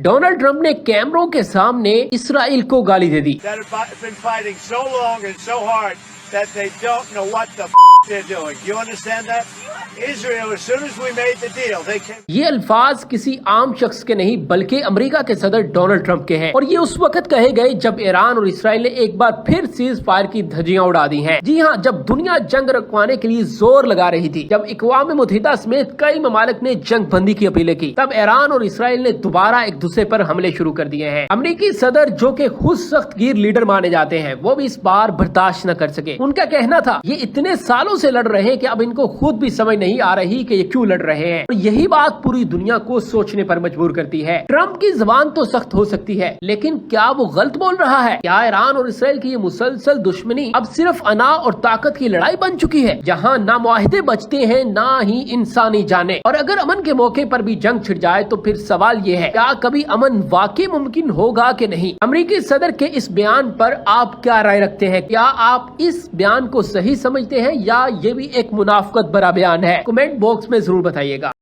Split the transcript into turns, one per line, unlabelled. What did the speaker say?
Donald Trump ने कैमरों के सामने इसराइल को गाली दे दी। ये अल्फाज किसी आम शख्स के नहीं बल्कि अमेरिका के सदर डोनाल्ड ट्रंप के हैं और ये उस वक्त कहे गए जब ईरान और इसराइल ने एक बार फिर सीज फायर की धज्जियां उड़ा दी हैं। जी हाँ, जब दुनिया जंग रुकवाने के लिए जोर लगा रही थी, जब अक़वाम मुत्तहिदा समेत कई ममालिक ने जंग बंदी की अपीलें की, तब ईरान और इसराइल ने दोबारा एक दूसरे पर हमले शुरू कर दिए हैं। अमेरिकी सदर जो कि खुद सख्त गिर लीडर माने जाते हैं, वो भी इस बार बर्दाश्त न कर सके। उनका कहना था ये इतने सालों से लड़ रहे हैं कि अब इनको खुद भी समझ नहीं आ रही कि ये क्यों लड़ रहे हैं, और यही बात पूरी दुनिया को सोचने पर मजबूर करती है। ट्रंप की जुबान तो सख्त हो सकती है, लेकिन क्या वो गलत बोल रहा है? क्या ईरान और इसराइल की ये मुसलसल दुश्मनी अब सिर्फ अना और ताकत की लड़ाई बन चुकी है, जहां ना मुआहदे बचते हैं ना ही इंसानी जाने? और अगर अमन के मौके पर भी जंग छिड़ जाए तो फिर सवाल ये है, क्या कभी अमन वाकई मुमकिन होगा कि नहीं? अमेरिकी सदर के इस बयान पर आप क्या राय रखते हैं? क्या आप इस बयान को सही समझते हैं या ये भी एक मुनाफकत भरा बयान है? कमेंट बॉक्स में जरूर बताइएगा।